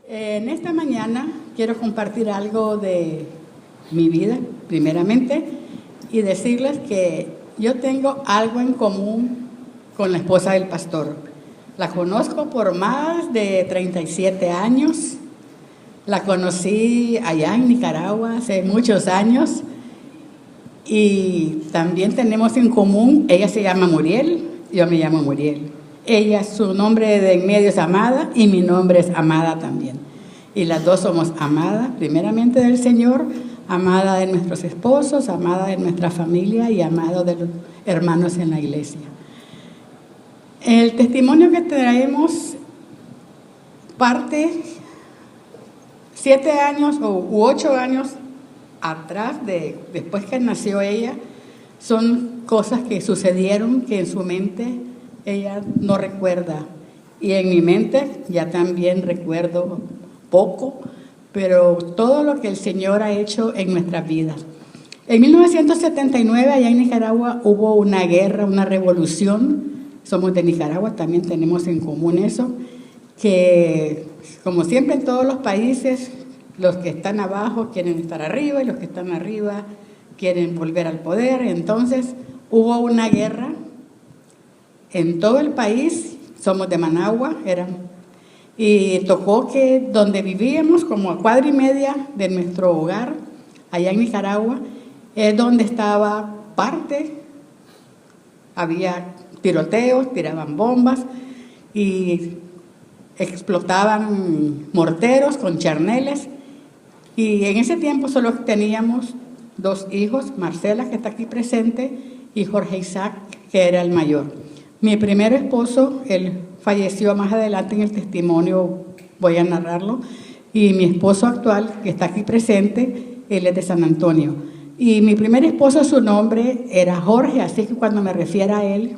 En esta mañana quiero compartir algo de mi vida, primeramente, y decirles que yo tengo algo en común con la esposa del pastor. La conozco por más de 37 años. La conocí allá en Nicaragua hace muchos años y también tenemos en común, ella se llama Muriel, yo me llamo Muriel. Ella, su nombre de en medio es Amada y mi nombre es Amada también. Y las dos somos amadas, primeramente del Señor, amada de nuestros esposos, amada de nuestra familia y amada de los hermanos en la iglesia. El testimonio que traemos parte 7 años u 8 años atrás, después que nació ella, son cosas que sucedieron que en su mente ella no recuerda. Y en mi mente ya también recuerdo poco, pero todo lo que el Señor ha hecho en nuestras vidas. En 1979, allá en Nicaragua, hubo una guerra, una revolución. Somos de Nicaragua, también tenemos en común eso, que como siempre en todos los países, los que están abajo quieren estar arriba y los que están arriba quieren volver al poder. Entonces hubo una guerra en todo el país. Somos de Managua, y tocó que donde vivíamos, como a cuadra y media de nuestro hogar, allá en Nicaragua, es donde estaba parte, había tiroteos, tiraban bombas y explotaban morteros con charneles. Y en ese tiempo solo teníamos 2 hijos, Marcela, que está aquí presente, y Jorge Isaac, que era el mayor. Mi primer esposo, él falleció más adelante en el testimonio, voy a narrarlo, y mi esposo actual, que está aquí presente, él es de San Antonio. Y mi primer esposo, su nombre era Jorge, así que cuando me refiero a él,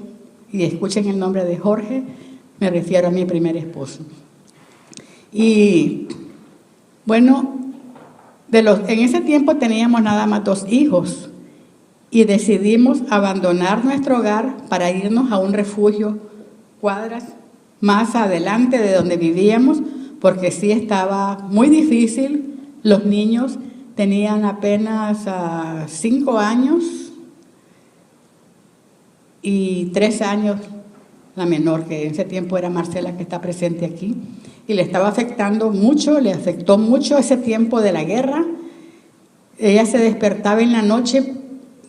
y escuchen el nombre de Jorge, me refiero a mi primer esposo. Y bueno, en ese tiempo teníamos nada más 2 hijos y decidimos abandonar nuestro hogar para irnos a un refugio cuadras más adelante de donde vivíamos, porque sí estaba muy difícil. Los niños tenían apenas 5 años y 3 años la menor, que en ese tiempo era Marcela, que está presente aquí, y le estaba afectando mucho, le afectó mucho ese tiempo de la guerra. Ella se despertaba en la noche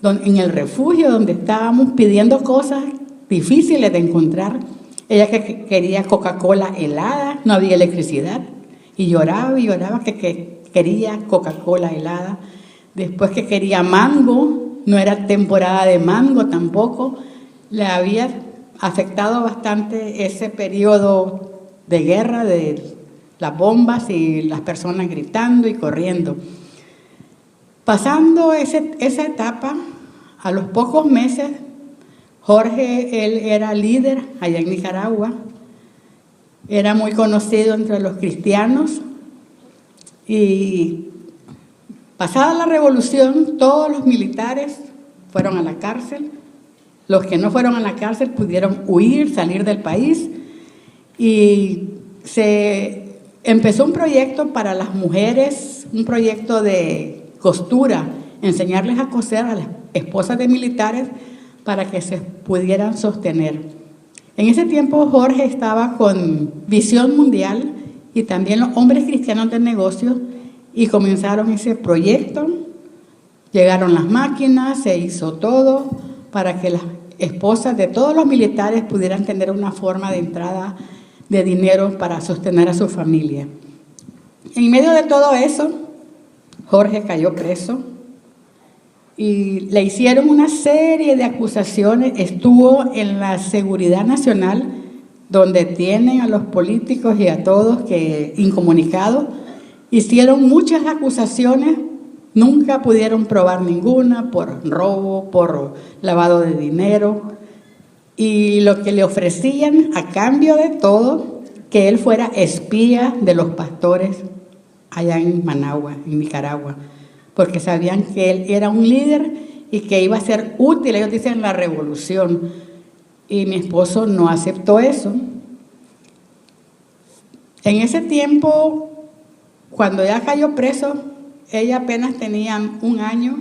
en el refugio donde estábamos pidiendo cosas difíciles de encontrar. Ella que quería Coca-Cola helada, no había electricidad, y lloraba que quería Coca-Cola helada. Después que quería mango, no era temporada de mango tampoco. Le había afectado bastante ese periodo de guerra, de las bombas y las personas gritando y corriendo. Pasando esa etapa, a los pocos meses, Jorge, él era líder allá en Nicaragua, era muy conocido entre los cristianos, y pasada la revolución, todos los militares fueron a la cárcel. Los que no fueron a la cárcel pudieron huir, salir del país, y se empezó un proyecto para las mujeres, un proyecto de costura, enseñarles a coser a las esposas de militares para que se pudieran sostener. En ese tiempo Jorge estaba con Visión Mundial y también los hombres cristianos de negocios, y comenzaron ese proyecto. Llegaron las máquinas, se hizo todo para que las esposas de todos los militares pudieran tener una forma de entrada de dinero para sostener a su familia. En medio de todo eso, Jorge cayó preso y le hicieron una serie de acusaciones. Estuvo en la Seguridad Nacional, donde tienen a los políticos y a todos que incomunicados. Hicieron muchas acusaciones, nunca pudieron probar ninguna, por robo, por lavado de dinero, y lo que le ofrecían a cambio de todo, que él fuera espía de los pastores allá en Managua, en Nicaragua, porque sabían que él era un líder y que iba a ser útil, ellos dicen, la revolución. Y mi esposo no aceptó eso. En ese tiempo, cuando ya cayó preso, ella apenas tenía 1 año,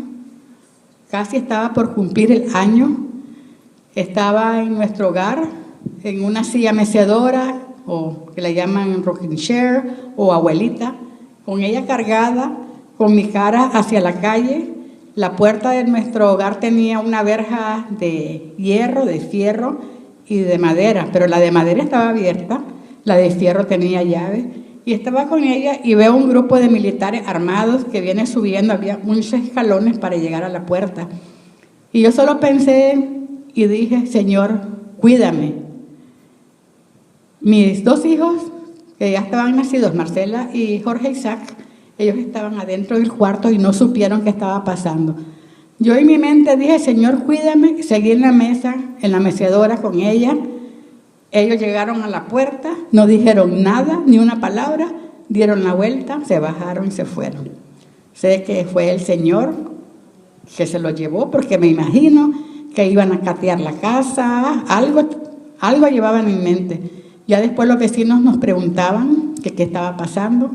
casi estaba por cumplir el año. Estaba en nuestro hogar, en una silla mecedora, o que le llaman rocking chair, o abuelita, con ella cargada, con mi cara hacia la calle. La puerta de nuestro hogar tenía una verja de hierro, de fierro y de madera, pero la de madera estaba abierta, la de fierro tenía llave, y estaba con ella y veo un grupo de militares armados que viene subiendo, había muchos escalones para llegar a la puerta. Y yo solo pensé y dije, Señor, cuídame. Mis 2 hijos, que ya estaban nacidos, Marcela y Jorge Isaac, ellos estaban adentro del cuarto y no supieron qué estaba pasando. Yo en mi mente dije, Señor, cuídame, seguí en la mesa, en la mecedora con ella. Ellos llegaron a la puerta, no dijeron nada, ni una palabra, dieron la vuelta, se bajaron y se fueron. Sé que fue el Señor que se los llevó, porque me imagino que iban a catear la casa, algo llevaban en mente. Ya después los vecinos nos preguntaban que qué estaba pasando,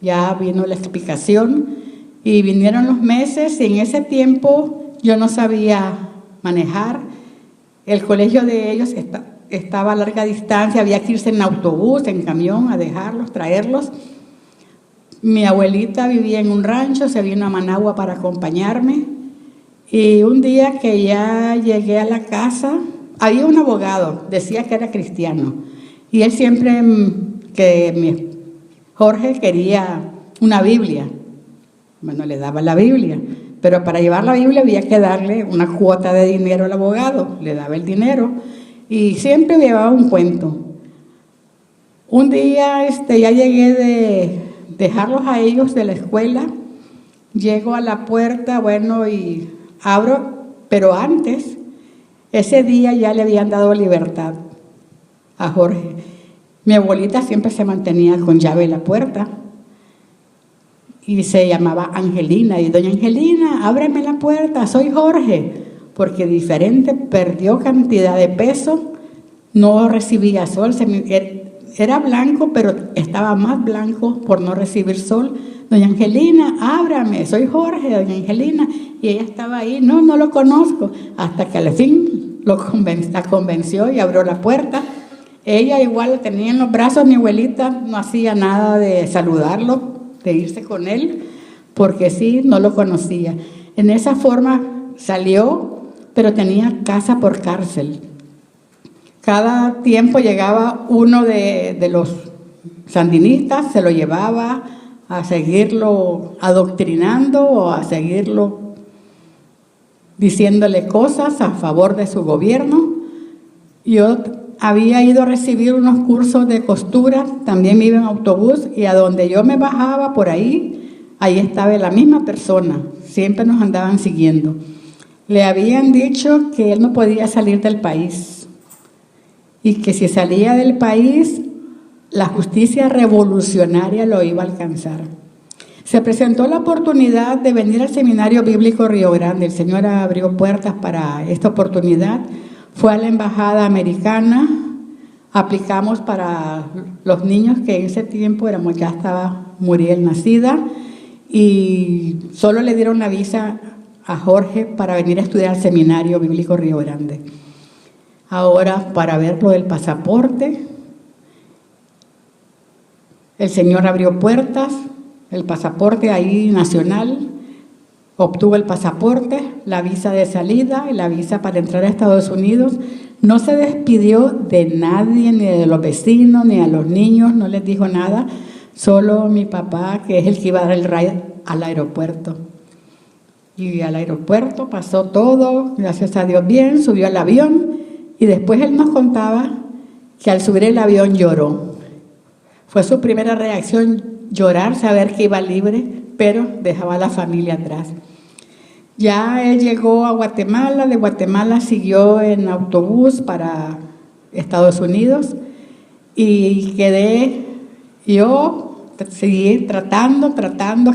ya vino la explicación y vinieron los meses y en ese tiempo yo no sabía manejar. El colegio de ellos estaba a larga distancia, había que irse en autobús, en camión, a dejarlos, traerlos. Mi abuelita vivía en un rancho, se vino a Managua para acompañarme. Y un día que ya llegué a la casa, había un abogado, decía que era cristiano. Y él siempre, Jorge quería una Biblia. Bueno, le daba la Biblia. Pero para llevar la Biblia había que darle una cuota de dinero al abogado. Le daba el dinero. Y siempre llevaba un cuento. Un día ya llegué de dejarlos a ellos de la escuela. Llego a la puerta, bueno, y abro, pero antes, ese día ya le habían dado libertad a Jorge. Mi abuelita siempre se mantenía con llave en la puerta y se llamaba Angelina. Y doña Angelina, ábreme la puerta, soy Jorge. Porque diferente, perdió cantidad de peso, no recibía sol, era blanco, pero estaba más blanco por no recibir sol. Doña Angelina, ábrame, soy Jorge, doña Angelina. Y ella estaba ahí, no lo conozco, hasta que al fin la convenció y abrió la puerta. Ella igual lo tenía en los brazos, mi abuelita no hacía nada de saludarlo, de irse con él, porque sí, no lo conocía. En esa forma salió, pero tenía casa por cárcel. Cada tiempo llegaba uno de los sandinistas, se lo llevaba a seguirlo adoctrinando o a seguirlo diciéndole cosas a favor de su gobierno. Yo había ido a recibir unos cursos de costura, también me iba en autobús y a donde yo me bajaba por ahí estaba la misma persona, siempre nos andaban siguiendo. Le habían dicho que él no podía salir del país y que si salía del país, la justicia revolucionaria lo iba a alcanzar. Se presentó la oportunidad de venir al Seminario Bíblico Río Grande. El Señor abrió puertas para esta oportunidad. Fue a la embajada americana, aplicamos para los niños que en ese tiempo ya estaba Muriel nacida y solo le dieron la visa a Jorge para venir a estudiar al Seminario Bíblico Río Grande. Ahora, para ver lo del pasaporte, el Señor abrió puertas, el pasaporte ahí nacional, obtuvo el pasaporte, la visa de salida y la visa para entrar a Estados Unidos. No se despidió de nadie, ni de los vecinos, ni a los niños, no les dijo nada, solo mi papá, que es el que iba a dar el ride al aeropuerto. Y al aeropuerto pasó todo, gracias a Dios bien, subió al avión y después él nos contaba que al subir el avión lloró. Fue su primera reacción llorar, saber que iba libre, pero dejaba a la familia atrás. Ya él llegó a Guatemala, de Guatemala siguió en autobús para Estados Unidos y seguí tratando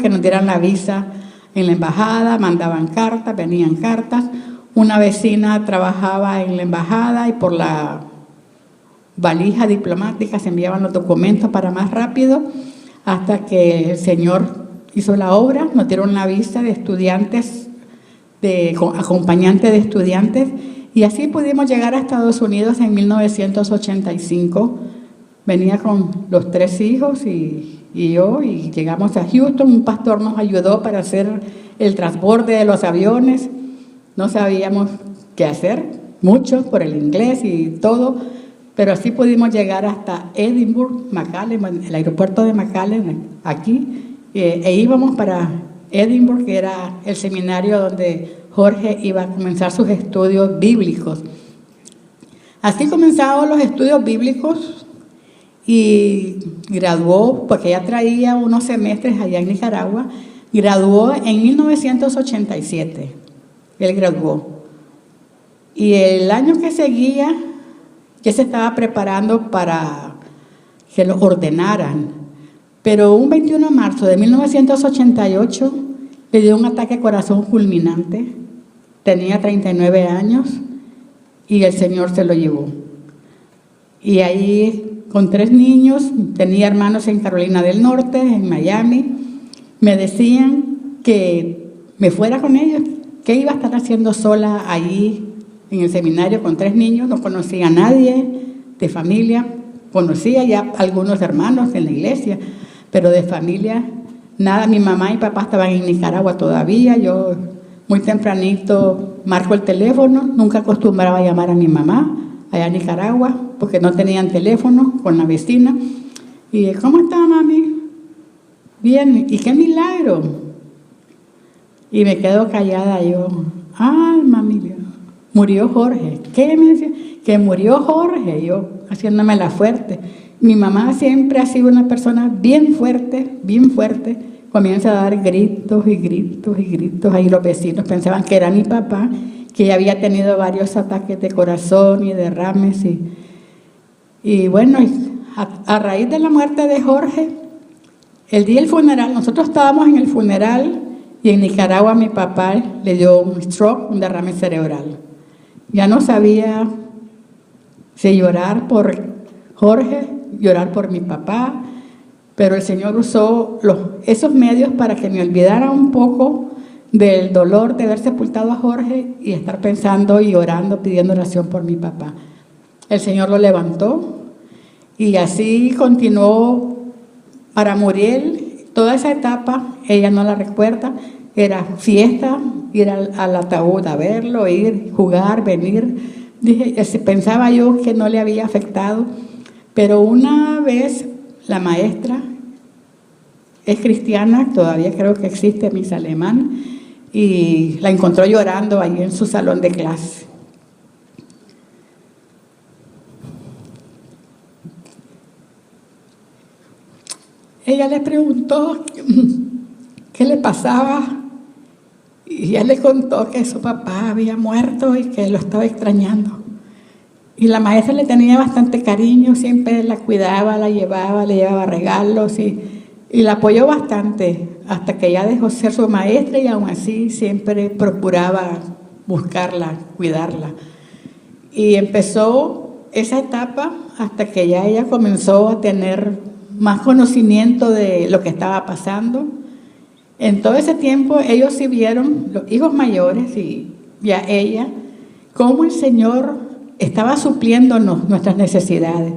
que nos dieran la visa en la embajada, mandaban cartas, venían cartas. Una vecina trabajaba en la embajada y por la valija diplomática, se enviaban los documentos para más rápido, hasta que el Señor hizo la obra, nos dieron la visa de estudiantes, de acompañantes de estudiantes, y así pudimos llegar a Estados Unidos en 1985. Venía con los 3 hijos y yo, y llegamos a Houston. Un pastor nos ayudó para hacer el transborde de los aviones. No sabíamos qué hacer, muchos por el inglés y todo, pero así pudimos llegar hasta Edinburgh, McAllen, el aeropuerto de McAllen, aquí, e íbamos para Edinburgh, que era el seminario donde Jorge iba a comenzar sus estudios bíblicos. Así comenzaron los estudios bíblicos y graduó, porque ya traía unos semestres allá en Nicaragua, graduó en 1987, él graduó. Y el año que seguía, ya se estaba preparando para que lo ordenaran. Pero un 21 de marzo de 1988 le dio un ataque de corazón fulminante. Tenía 39 años y el Señor se lo llevó. Y ahí, con 3 niños, tenía hermanos en Carolina del Norte, en Miami, me decían que me fuera con ellos, que iba a estar haciendo sola allí en el seminario con 3 niños. No conocía a nadie de familia, conocía ya algunos hermanos en la iglesia, pero de familia nada. Mi mamá y papá estaban en Nicaragua todavía. Yo muy tempranito marco el teléfono, nunca acostumbraba a llamar a mi mamá allá en Nicaragua porque no tenían teléfono, con la vecina. Y ¿cómo está, mami? Bien. ¿Y qué milagro? Y me quedo callada yo. Ay, mami, murió Jorge. ¿Qué me decía? Que murió Jorge. Yo haciéndome la fuerte. Mi mamá siempre ha sido una persona bien fuerte, bien fuerte. Comienza a dar gritos y gritos y gritos. Ahí los vecinos pensaban que era mi papá, que ya había tenido varios ataques de corazón y derrames. Y bueno, a raíz de la muerte de Jorge, el día del funeral, nosotros estábamos en el funeral y en Nicaragua mi papá le dio un stroke, un derrame cerebral. Ya no sabía si llorar por Jorge, llorar por mi papá, pero el Señor usó esos medios para que me olvidara un poco del dolor de haber sepultado a Jorge y estar pensando y orando, pidiendo oración por mi papá. El Señor lo levantó y así continuó para Muriel. Toda esa etapa, ella no la recuerda, era fiesta, ir al ataúd a verlo, ir, jugar, venir. Pensaba yo que no le había afectado, pero una vez la maestra es cristiana, todavía creo que existe, Miss Alemán, y la encontró llorando ahí en su salón de clase. Ella le preguntó qué le pasaba y él le contó que su papá había muerto y que lo estaba extrañando. Y la maestra le tenía bastante cariño, siempre la cuidaba, le llevaba regalos y la apoyó bastante hasta que ya dejó ser su maestra y aún así siempre procuraba buscarla, cuidarla. Y empezó esa etapa hasta que ya ella comenzó a tener más conocimiento de lo que estaba pasando. En todo ese tiempo ellos sí vieron, los hijos mayores y ya ella, cómo el Señor estaba supliéndonos nuestras necesidades.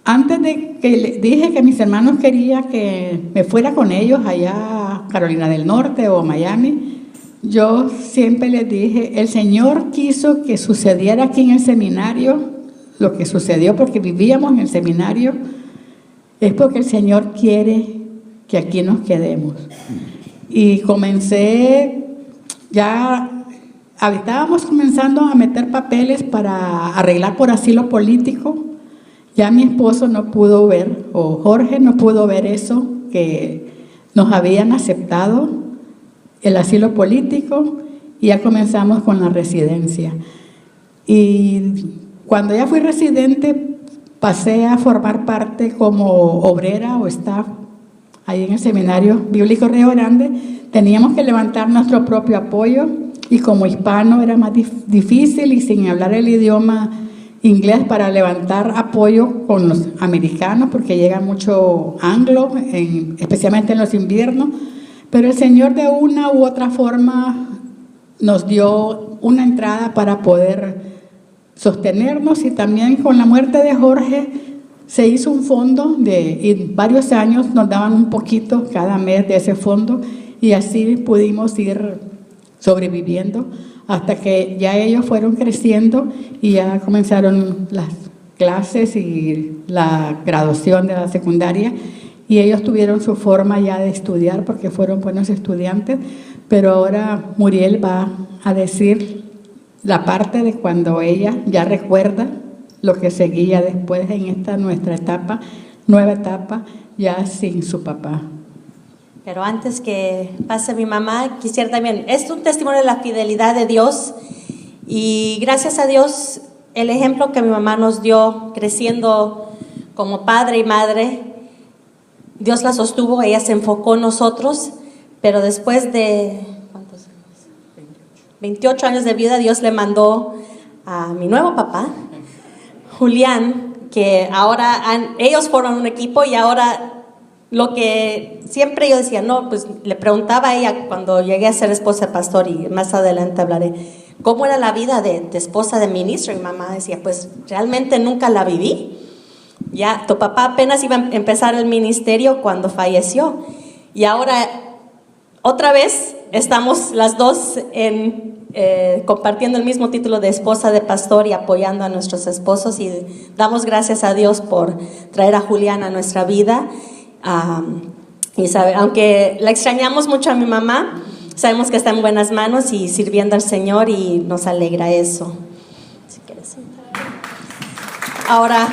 Antes de que le dije que mis hermanos querían que me fuera con ellos allá a Carolina del Norte o Miami, yo siempre les dije, el Señor quiso que sucediera aquí en el seminario lo que sucedió porque vivíamos en el seminario, es porque el Señor quiere que aquí nos quedemos. Y comencé, ya estábamos comenzando a meter papeles para arreglar por asilo político. Ya mi esposo no pudo ver, o Jorge no pudo ver eso, que nos habían aceptado el asilo político, y ya comenzamos con la residencia. Y cuando ya fui residente, pasé a formar parte como obrera o staff ahí en el Seminario Bíblico Río Grande. Teníamos que levantar nuestro propio apoyo y como hispano era más difícil y sin hablar el idioma inglés para levantar apoyo con los americanos, porque llega mucho anglo, especialmente en los inviernos. Pero el Señor de una u otra forma nos dio una entrada para poder sostenernos, y también con la muerte de Jorge se hizo un fondo y varios años nos daban un poquito cada mes de ese fondo, y así pudimos ir sobreviviendo hasta que ya ellos fueron creciendo y ya comenzaron las clases y la graduación de la secundaria, y ellos tuvieron su forma ya de estudiar porque fueron buenos estudiantes. Pero ahora Muriel va a decir la parte de cuando ella ya recuerda lo que seguía después en esta nuestra etapa, nueva etapa, ya sin su papá. Pero antes que pase mi mamá, quisiera también, es un testimonio de la fidelidad de Dios, y gracias a Dios el ejemplo que mi mamá nos dio creciendo como padre y madre, Dios la sostuvo, ella se enfocó en nosotros, pero después de 28 años de vida, Dios le mandó a mi nuevo papá, Julián, que ahora ellos forman un equipo, y ahora lo que siempre yo decía, no, pues le preguntaba a ella cuando llegué a ser esposa de pastor, y más adelante hablaré, ¿cómo era la vida de esposa de ministro? Y mi mamá decía, pues realmente nunca la viví. Ya, tu papá apenas iba a empezar el ministerio cuando falleció, y ahora otra vez estamos las dos compartiendo el mismo título de esposa de pastor y apoyando a nuestros esposos, y damos gracias a Dios por traer a Julián a nuestra vida. Y aunque la extrañamos mucho a mi mamá, sabemos que está en buenas manos y sirviendo al Señor, y nos alegra eso. Si quieres sentar. Ahora,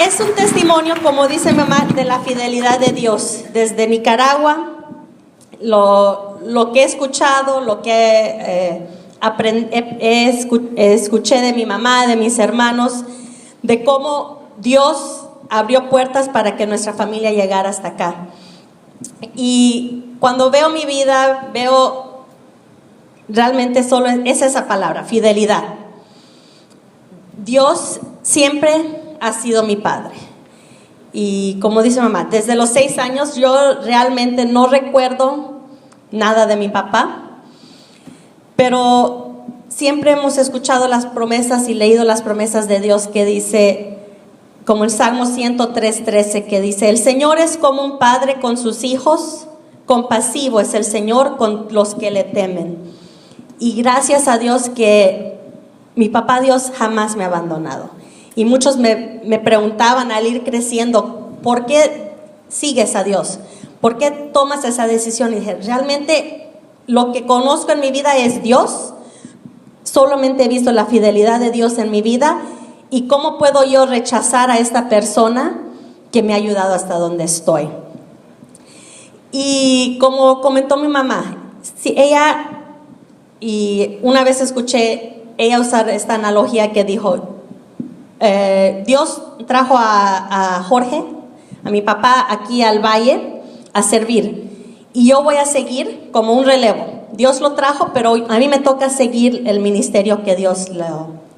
es un testimonio, como dice mi mamá, de la fidelidad de Dios. Desde Nicaragua, lo que he escuchado, lo que escuché de mi mamá, de mis hermanos, de cómo Dios abrió puertas para que nuestra familia llegara hasta acá. Y cuando veo mi vida, veo realmente solo es esa palabra, fidelidad. Dios siempre ha sido mi padre. Y como dice mamá, desde los 6 años yo realmente no recuerdo nada de mi papá, pero siempre hemos escuchado las promesas y leído las promesas de Dios, que dice, como el Salmo 103:13, que dice, el Señor es como un padre con sus hijos, compasivo es el Señor con los que le temen. Y gracias a Dios que mi papá Dios jamás me ha abandonado. Y muchos me preguntaban al ir creciendo, ¿por qué sigues a Dios? ¿Por qué tomas esa decisión? Y dije, realmente lo que conozco en mi vida es Dios. Solamente he visto la fidelidad de Dios en mi vida. ¿Y cómo puedo yo rechazar a esta persona que me ha ayudado hasta donde estoy? Y como comentó mi mamá, si ella, y una vez escuché ella usar esta analogía que dijo, Dios trajo a Jorge, a mi papá, aquí al valle a servir, y yo voy a seguir como un relevo. Dios lo trajo, pero a mí me toca seguir el ministerio que Dios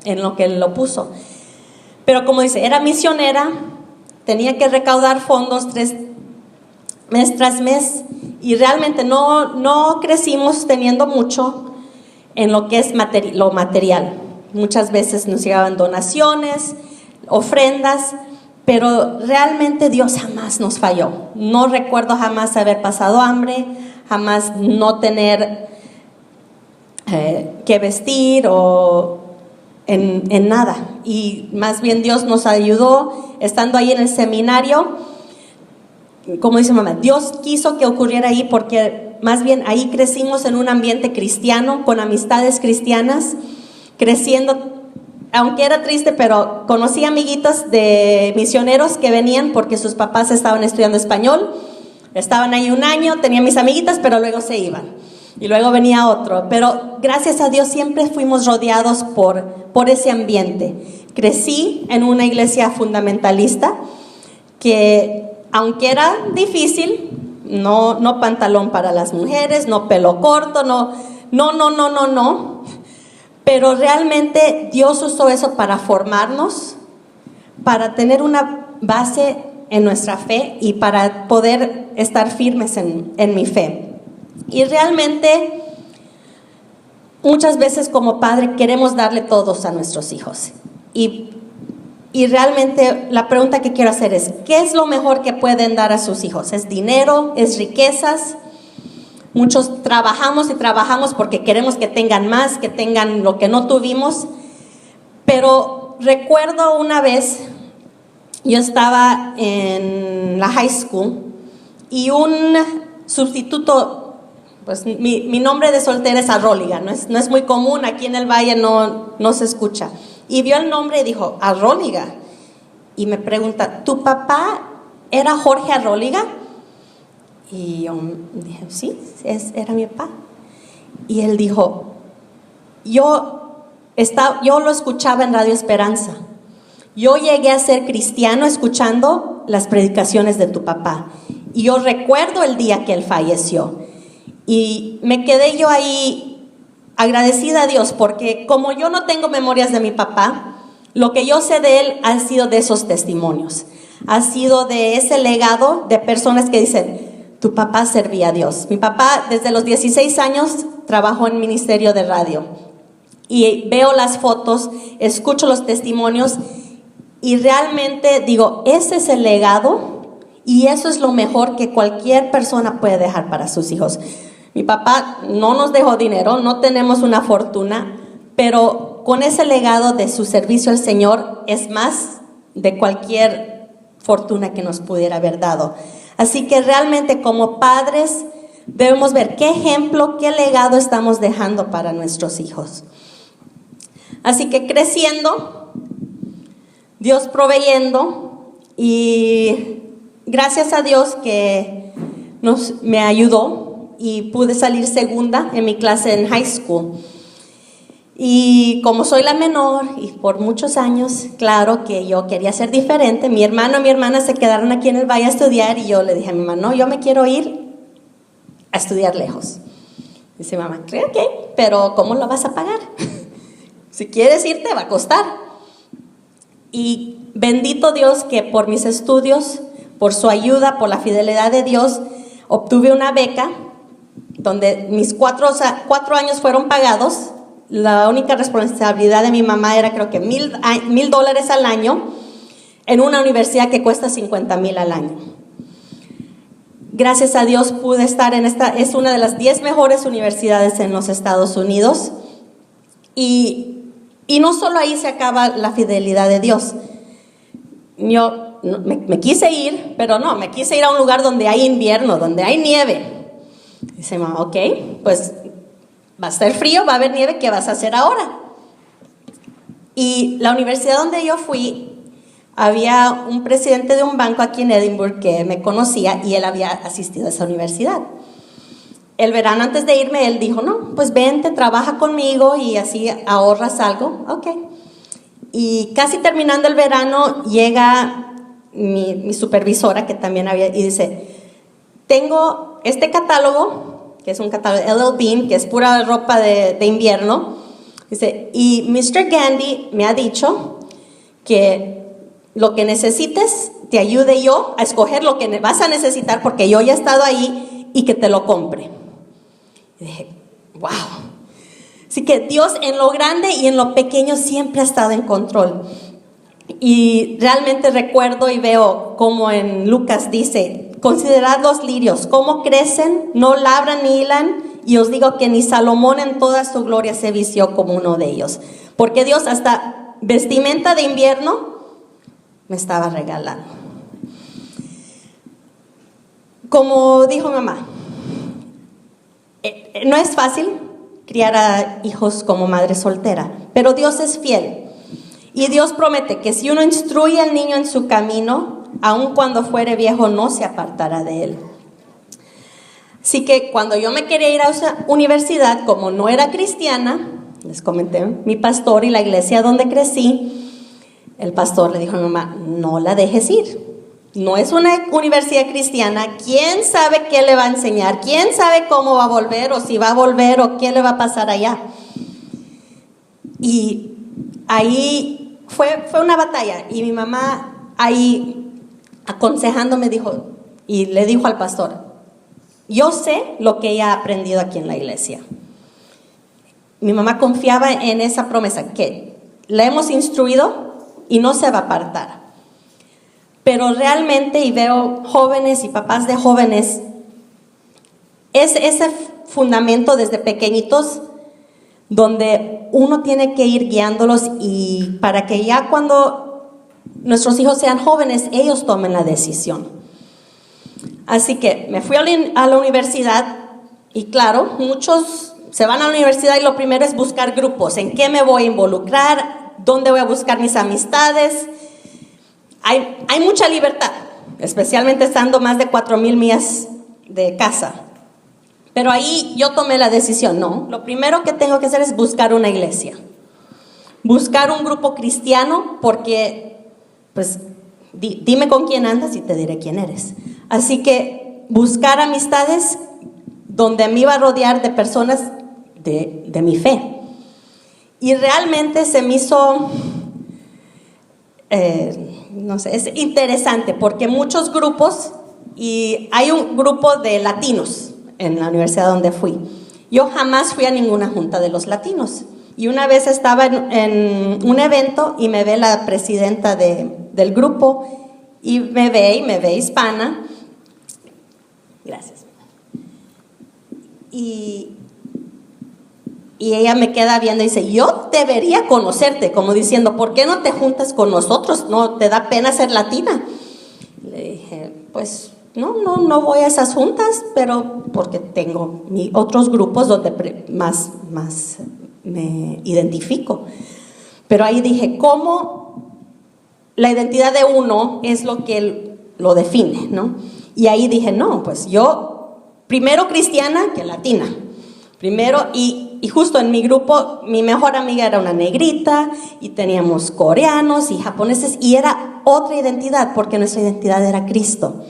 en lo que lo puso. Pero como dice, era misionera, tenía que recaudar fondos mes tras mes, y realmente no crecimos teniendo mucho en lo que es lo material. Muchas veces nos llegaban donaciones, ofrendas, pero realmente Dios jamás nos falló. No recuerdo jamás haber pasado hambre, jamás no tener que vestir o en nada. Y más bien Dios nos ayudó estando ahí en el seminario. Como dice mamá, Dios quiso que ocurriera ahí, porque más bien ahí crecimos en un ambiente cristiano, con amistades cristianas, creciendo, aunque era triste, pero conocí amiguitas de misioneros que venían porque sus papás estaban estudiando español, estaban ahí un año, tenía mis amiguitas, pero luego se iban, y luego venía otro. Pero gracias a Dios siempre fuimos rodeados por ese ambiente. Crecí en una iglesia fundamentalista que, aunque era difícil, no pantalón para las mujeres, no pelo corto, no, Pero realmente Dios usó eso para formarnos, para tener una base en nuestra fe y para poder estar firmes en mi fe. Y realmente muchas veces como padre queremos darle todos a nuestros hijos. Y realmente la pregunta que quiero hacer es, ¿qué es lo mejor que pueden dar a sus hijos? ¿Es dinero? ¿Es riquezas? Muchos trabajamos y trabajamos porque queremos que tengan más, que tengan lo que no tuvimos. Pero recuerdo una vez, yo estaba en la high school y un sustituto, pues mi nombre de soltera es Arróliga, no es muy común, aquí en el Valle no se escucha. Y vio el nombre y dijo, Arróliga. Y me pregunta, ¿tu papá era Jorge Arróliga? Y yo dije, sí, era mi papá. Y él dijo, yo lo escuchaba en Radio Esperanza. Yo llegué a ser cristiano escuchando las predicaciones de tu papá. Y yo recuerdo el día que él falleció. Y me quedé yo ahí agradecida a Dios, porque como yo no tengo memorias de mi papá, lo que yo sé de él ha sido de esos testimonios. Ha sido de ese legado de personas que dicen, tu papá servía a Dios. Mi papá desde los 16 años trabajó en ministerio de radio. Y veo las fotos, escucho los testimonios y realmente digo, ese es el legado y eso es lo mejor que cualquier persona puede dejar para sus hijos. Mi papá no nos dejó dinero, no tenemos una fortuna, pero con ese legado de su servicio al Señor es más de cualquier fortuna que nos pudiera haber dado. Así que realmente como padres debemos ver qué ejemplo, qué legado estamos dejando para nuestros hijos. Así que creciendo, Dios proveyendo y gracias a Dios que me ayudó y pude salir segunda en mi clase en high school. Y como soy la menor y por muchos años, claro que yo quería ser diferente. Mi hermano y mi hermana se quedaron aquí en el Valle a estudiar y yo le dije a mi mamá, no, yo me quiero ir a estudiar lejos. Dice mi mamá, creo que, pero ¿cómo lo vas a pagar? Si quieres ir te va a costar. Y bendito Dios que por mis estudios, por su ayuda, por la fidelidad de Dios, obtuve una beca donde mis 4 años fueron pagados. La única responsabilidad de mi mamá era creo que $1,000 al año en una universidad que cuesta $50,000 al año. Gracias a Dios pude estar en es una de las 10 mejores universidades en los Estados Unidos. Y no solo ahí se acaba la fidelidad de Dios. Yo me quise ir, pero no, me quise ir a un lugar donde hay invierno, donde hay nieve. Dice mamá, ok, pues va a estar frío, va a haber nieve, ¿qué vas a hacer ahora? Y la universidad donde yo fui, había un presidente de un banco aquí en Edinburgh que me conocía y él había asistido a esa universidad. El verano antes de irme, él dijo, no, pues vente, trabaja conmigo y así ahorras algo. Ok. Y casi terminando el verano, llega mi supervisora, que también había, y dice, tengo este catálogo, que es un catálogo de LL Bean, que es pura ropa de invierno. Dice, y Mr. Gandy me ha dicho que lo que necesites, te ayude yo a escoger lo que vas a necesitar, porque yo ya he estado ahí y que te lo compre. Y dije, wow. Así que Dios en lo grande y en lo pequeño siempre ha estado en control. Y realmente recuerdo y veo como en Lucas dice, considerad los lirios, cómo crecen, no labran ni hilan, y os digo que ni Salomón en toda su gloria se vistió como uno de ellos. Porque Dios hasta vestimenta de invierno me estaba regalando. Como dijo mamá, no es fácil criar a hijos como madre soltera, pero Dios es fiel. Y Dios promete que si uno instruye al niño en su camino, aun cuando fuere viejo, no se apartará de él. Así que cuando yo me quería ir a esa universidad, como no era cristiana, les comenté, mi pastor y la iglesia donde crecí, el pastor le dijo a mi mamá, no la dejes ir. No es una universidad cristiana, ¿quién sabe qué le va a enseñar? ¿Quién sabe cómo va a volver o si va a volver o qué le va a pasar allá? Y ahí fue una batalla. Y mi mamá ahí aconsejándome dijo, y le dijo al pastor, yo sé lo que ella ha aprendido aquí en la iglesia. Mi mamá confiaba en esa promesa, que la hemos instruido y no se va a apartar. Pero realmente, y veo jóvenes y papás de jóvenes, es ese fundamento desde pequeñitos donde uno tiene que ir guiándolos, y para que ya cuando nuestros hijos sean jóvenes, ellos tomen la decisión. Así que me fui a la universidad, y claro, muchos se van a la universidad y lo primero es buscar grupos. ¿En qué me voy a involucrar? ¿Dónde voy a buscar mis amistades? Hay mucha libertad, especialmente estando más de 4,000 millas de casa. Pero ahí yo tomé la decisión, no, lo primero que tengo que hacer es buscar una iglesia. Buscar un grupo cristiano, porque, pues, dime con quién andas y te diré quién eres. Así que buscar amistades donde me iba a rodear de personas de mi fe. Y realmente se me hizo, no sé, es interesante porque muchos grupos, y hay un grupo de latinos en la universidad donde fui. Yo jamás fui a ninguna junta de los latinos. Y una vez estaba en un evento y me ve la presidenta del grupo, y me ve hispana. Gracias. Y ella me queda viendo y dice, yo debería conocerte, como diciendo, ¿por qué no te juntas con nosotros? ¿No te da pena ser latina? Le dije, pues no voy a esas juntas, pero porque tengo otros grupos donde más me identifico. Pero ahí dije, ¿cómo la identidad de uno es lo que lo define, ¿no? Y ahí dije, no, pues yo, primero cristiana que latina. Primero, y justo en mi grupo, mi mejor amiga era una negrita, y teníamos coreanos y japoneses, y era otra identidad, porque nuestra identidad era Cristo.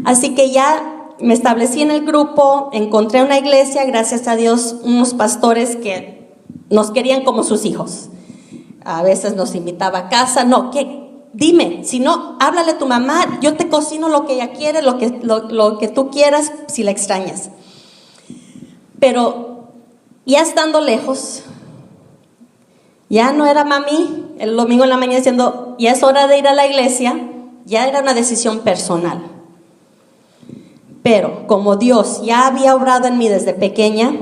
Así que ya me establecí en el grupo, encontré una iglesia, gracias a Dios, unos pastores que nos querían como sus hijos. A veces nos invitaba a casa, no, dime, si no, háblale a tu mamá, yo te cocino lo que ella quiere, lo que tú quieras, si la extrañas. Pero ya estando lejos, ya no era mami el domingo en la mañana diciendo, ya es hora de ir a la iglesia, ya era una decisión personal. Pero como Dios ya había obrado en mí desde pequeña,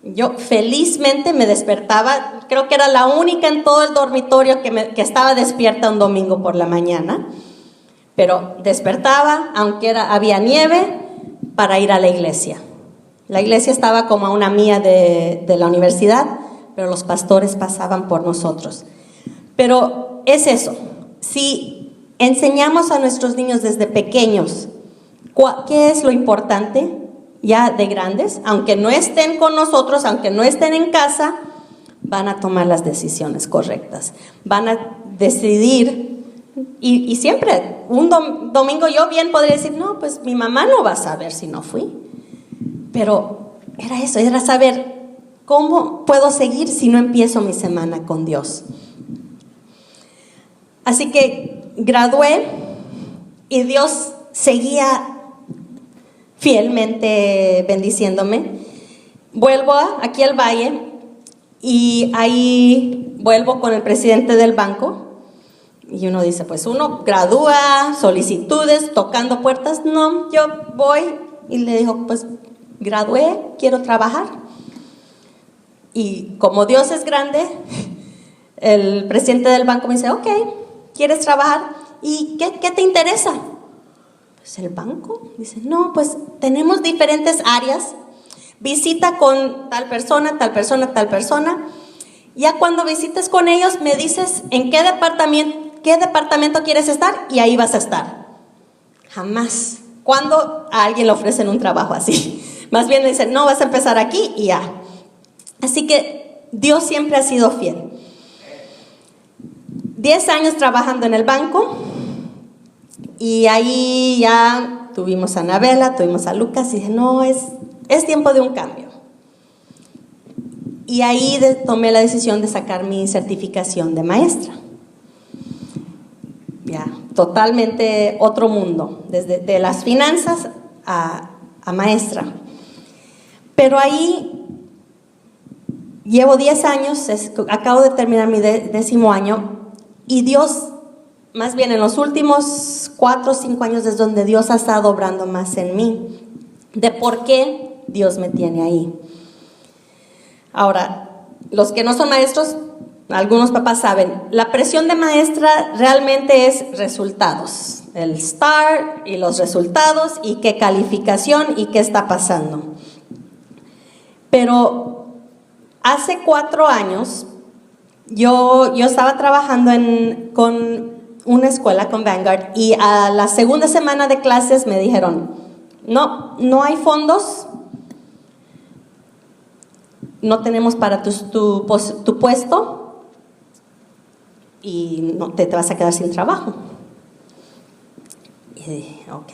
yo felizmente me despertaba, creo que era la única en todo el dormitorio que estaba despierta un domingo por la mañana, pero despertaba, aunque había nieve, para ir a la iglesia. La iglesia estaba como a una milla de la universidad, pero los pastores pasaban por nosotros. Pero es eso, si enseñamos a nuestros niños desde pequeños qué es lo importante, ya de grandes, aunque no estén con nosotros, aunque no estén en casa, van a tomar las decisiones correctas, van a decidir. Y siempre, un domingo yo bien podría decir, no, pues mi mamá no va a saber si no fui. Pero era eso, era saber cómo puedo seguir si no empiezo mi semana con Dios. Así que gradué y Dios seguía fielmente bendiciéndome. Vuelvo aquí al Valle y ahí vuelvo con el presidente del banco. Y uno dice, pues uno gradúa, solicitudes, tocando puertas. No, yo voy y le digo, pues gradué, quiero trabajar. Y como Dios es grande, el presidente del banco me dice, ok, ¿quieres trabajar? ¿Y qué te interesa? Pues el banco. Dice, no, pues tenemos diferentes áreas. Visita con tal persona, tal persona, tal persona. Ya cuando visites con ellos, me dices en qué departamento quieres estar y ahí vas a estar. Jamás. Cuando a alguien le ofrecen un trabajo así. Más bien le dicen, no, vas a empezar aquí y ya. Así que Dios siempre ha sido fiel. 10 años trabajando en el banco. Y ahí ya tuvimos a Anabela, tuvimos a Lucas y dije, no, es tiempo de un cambio. Y ahí tomé la decisión de sacar mi certificación de maestra. Ya, totalmente otro mundo, desde de las finanzas a maestra. Pero ahí llevo 10 años, acabo de terminar mi 10º año, y Dios, más bien en los últimos 4 o 5 años es donde Dios ha estado obrando más en mí, de por qué Dios me tiene ahí. Ahora, los que no son maestros, algunos papás saben, la presión de maestra realmente es resultados, el STAR y los resultados y qué calificación y qué está pasando. Pero hace 4 años yo estaba trabajando con una escuela, con Vanguard, y a la segunda semana de clases me dijeron, no hay fondos, no tenemos para tu puesto y no, te vas a quedar sin trabajo. Y dije, ok.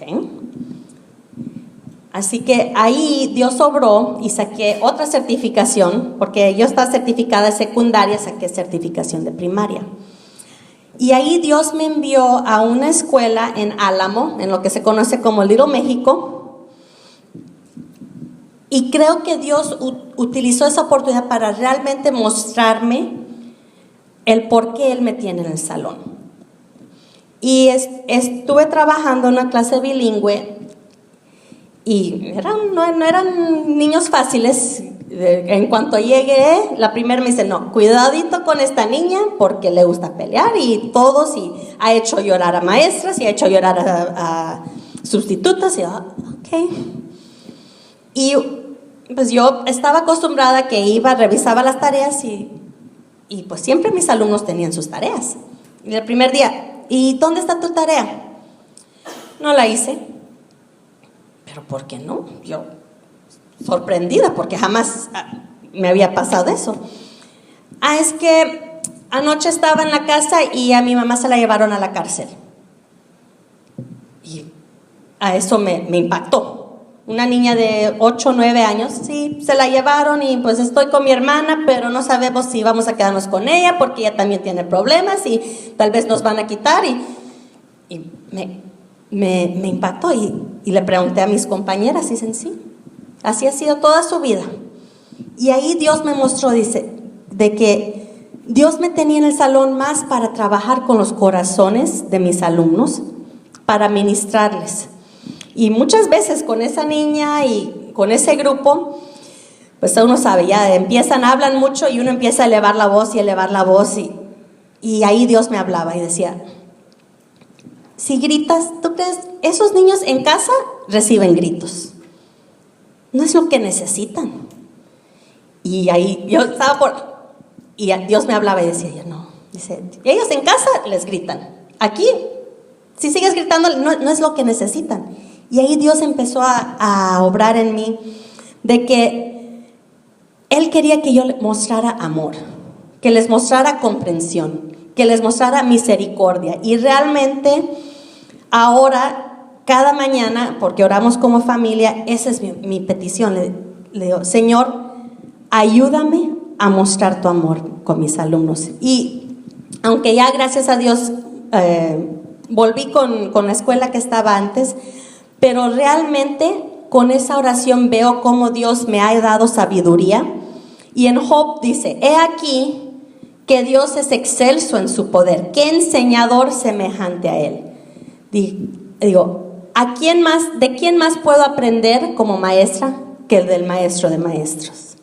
Así que ahí Dios obró y saqué otra certificación, porque yo estaba certificada de secundaria, saqué certificación de primaria. Y ahí Dios me envió a una escuela en Álamo, en lo que se conoce como Little México. Y creo que Dios utilizó esa oportunidad para realmente mostrarme el por qué Él me tiene en el salón. Y estuve trabajando en una clase bilingüe y no eran niños fáciles. En cuanto llegué, la primera me dice, no, cuidadito con esta niña porque le gusta pelear y todos, y ha hecho llorar a maestras y ha hecho llorar a sustitutas. Y yo, ok. Y pues yo estaba acostumbrada que iba, revisaba las tareas y pues siempre mis alumnos tenían sus tareas. Y el primer día, ¿y dónde está tu tarea? No la hice. ¿Pero por qué no? Yo sorprendida porque jamás me había pasado eso. Es que anoche estaba en la casa y a mi mamá se la llevaron a la cárcel. Y a eso me impactó. Una niña de 8 o 9 años, sí, se la llevaron y pues estoy con mi hermana, pero no sabemos si vamos a quedarnos con ella porque ella también tiene problemas y tal vez nos van a quitar. Y me impactó y le pregunté a mis compañeras y dicen, sí, así ha sido toda su vida. Y ahí Dios me mostró, dice, de que Dios me tenía en el salón más para trabajar con los corazones de mis alumnos, para ministrarles. Y muchas veces con esa niña y con ese grupo, pues uno sabe, ya hablan mucho y uno empieza a elevar la voz y ahí Dios me hablaba y decía, si gritas, ¿tú crees? Esos niños en casa reciben gritos. No es lo que necesitan. Y ahí yo estaba y Dios me hablaba y decía, yo no. Dice, ellos en casa les gritan. Aquí, si sigues gritando, no es lo que necesitan. Y ahí Dios empezó a obrar en mí de que Él quería que yo les mostrara amor, que les mostrara comprensión, que les mostrara misericordia. Y realmente ahora, cada mañana, porque oramos como familia, esa es mi petición. Le digo, Señor, ayúdame a mostrar tu amor con mis alumnos. Y aunque ya gracias a Dios volví con la escuela que estaba antes, pero realmente con esa oración veo cómo Dios me ha dado sabiduría. Y en Job dice, he aquí que Dios es excelso en su poder, qué enseñador semejante a Él. Digo, ¿de quién más puedo aprender como maestra que el del maestro de maestros?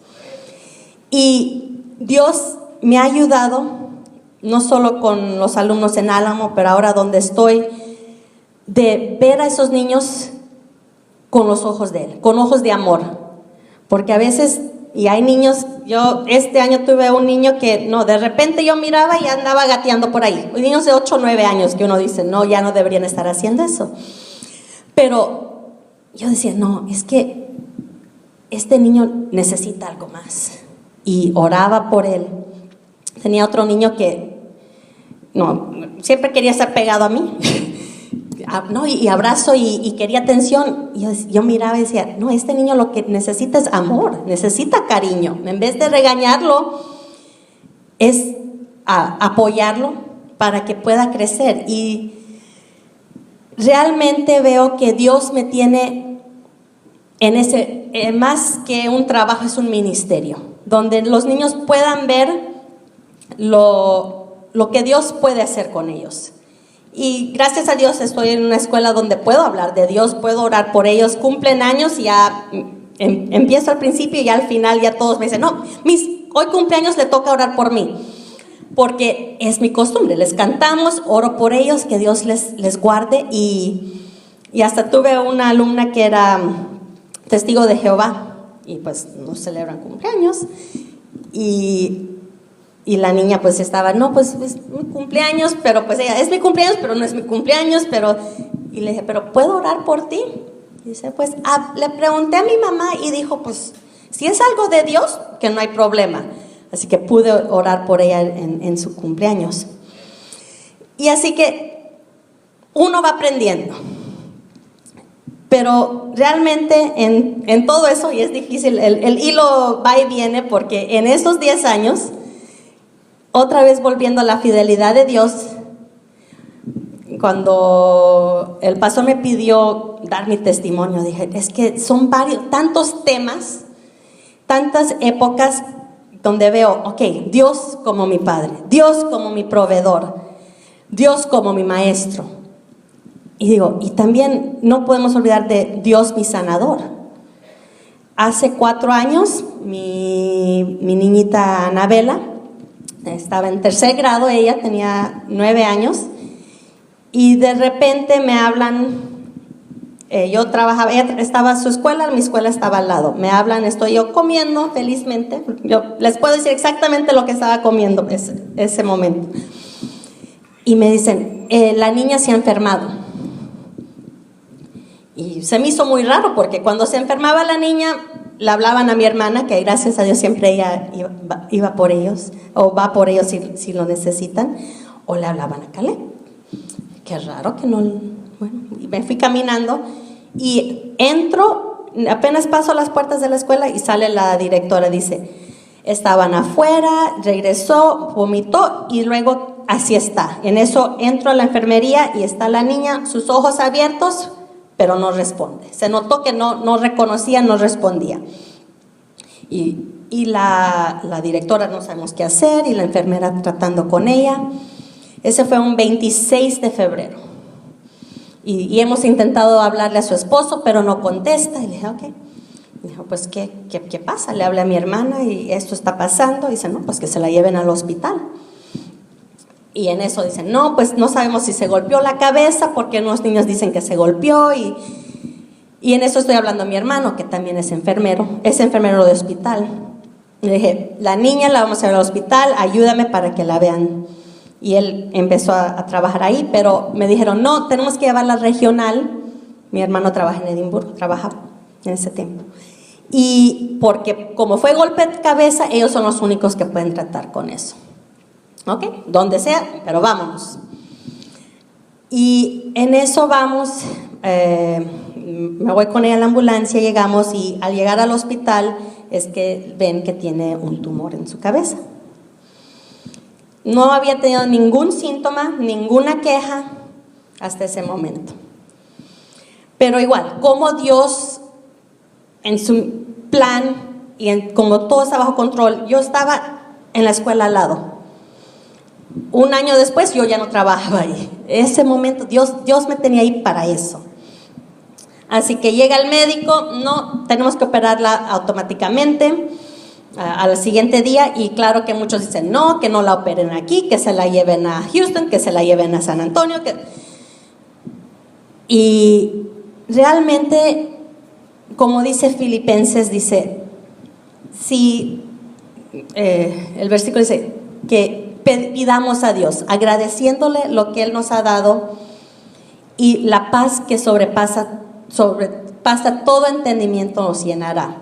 Y Dios me ha ayudado, no solo con los alumnos en Álamo, pero ahora donde estoy, de ver a esos niños con los ojos de Él, con ojos de amor. Porque a veces, y hay niños, yo este año tuve un niño que, de repente yo miraba y andaba gateando por ahí. Niños de 8 o 9 años que uno dice, no, ya no deberían estar haciendo eso. Pero yo decía, no, es que este niño necesita algo más. Y oraba por él. Tenía otro niño que, siempre quería estar pegado a mí. no, y abrazo y quería atención. Y yo miraba y decía, no, este niño lo que necesita es amor, necesita cariño. En vez de regañarlo, es apoyarlo para que pueda crecer. Y realmente veo que Dios me tiene en ese, más que un trabajo, es un ministerio, donde los niños puedan ver lo que Dios puede hacer con ellos. Y gracias a Dios estoy en una escuela donde puedo hablar de Dios, puedo orar por ellos, cumplen años y ya empiezo al principio y ya al final ya todos me dicen, no, hoy cumpleaños le toca orar por mí, porque es mi costumbre, les cantamos, oro por ellos, que Dios les guarde. Y hasta tuve una alumna que era testigo de Jehová y pues no celebran cumpleaños, y la niña pues estaba, no, pues es mi cumpleaños, pero pues ella, es mi cumpleaños, pero no es mi cumpleaños, y le dije, pero ¿puedo orar por ti? Y dice, pues le pregunté a mi mamá y dijo, pues si es algo de Dios, que no hay problema. Así que pude orar por ella en su cumpleaños. Y así que uno va aprendiendo. Pero realmente en todo eso, y es difícil, el hilo va y viene, porque en esos 10 años, otra vez volviendo a la fidelidad de Dios, cuando el pastor me pidió dar mi testimonio, dije, es que son tantos temas, tantas épocas donde veo, ok, Dios como mi padre, Dios como mi proveedor, Dios como mi maestro. Y digo, y también no podemos olvidar de Dios mi sanador. Hace 4 años, mi niñita Anabela estaba en 3er grado, ella tenía 9 años, y de repente me hablan, yo trabajaba, ella estaba en su escuela, mi escuela estaba al lado, me hablan, estoy yo comiendo felizmente, yo les puedo decir exactamente lo que estaba comiendo ese momento, y me dicen, la niña se ha enfermado. Y se me hizo muy raro, porque cuando se enfermaba la niña, le hablaban a mi hermana, que gracias a Dios siempre ella iba por ellos, o va por ellos si lo necesitan, o le hablaban a Caleb. Qué raro que no. Bueno, y me fui caminando y entro, apenas paso las puertas de la escuela y sale la directora, dice, estaban afuera, regresó, vomitó y luego así está. En eso entro a la enfermería y está la niña, sus ojos abiertos, pero no responde. Se notó que no reconocía, no respondía. Y la directora no sabemos qué hacer, y la enfermera tratando con ella. Ese fue un 26 de febrero. Y hemos intentado hablarle a su esposo, pero no contesta. Y le dije, ok. Y dijo, pues, ¿qué pasa? Le hablé a mi hermana y esto está pasando. Y dice, no, pues que se la lleven al hospital. Y en eso dicen, no, pues no sabemos si se golpeó la cabeza, porque unos niños dicen que se golpeó. Y en eso estoy hablando a mi hermano, que también es enfermero de hospital. Y le dije, la niña la vamos a llevar al hospital, ayúdame para que la vean. Y él empezó a trabajar ahí, pero me dijeron, no, tenemos que llevarla regional. Mi hermano trabaja en Edimburgo, trabajaba en ese tiempo. Y porque como fue golpe de cabeza, ellos son los únicos que pueden tratar con eso. ¿Ok? Donde sea, pero vámonos. Y en eso vamos, me voy con ella a la ambulancia, llegamos, y al llegar al hospital es que ven que tiene un tumor en su cabeza. No había tenido ningún síntoma, ninguna queja hasta ese momento. Pero igual, como Dios en su plan y como todo está bajo control, yo estaba en la escuela al lado. Un año después yo ya no trabajaba ahí. Ese momento Dios me tenía ahí para eso. Así que llega el médico, no, tenemos que operarla automáticamente al siguiente día, y claro que muchos dicen no, que no la operen aquí, que se la lleven a Houston, que se la lleven a San Antonio. Y realmente, como dice Filipenses, dice, si el versículo dice que pidamos a Dios, agradeciéndole lo que Él nos ha dado, y la paz que sobrepasa todo entendimiento nos llenará.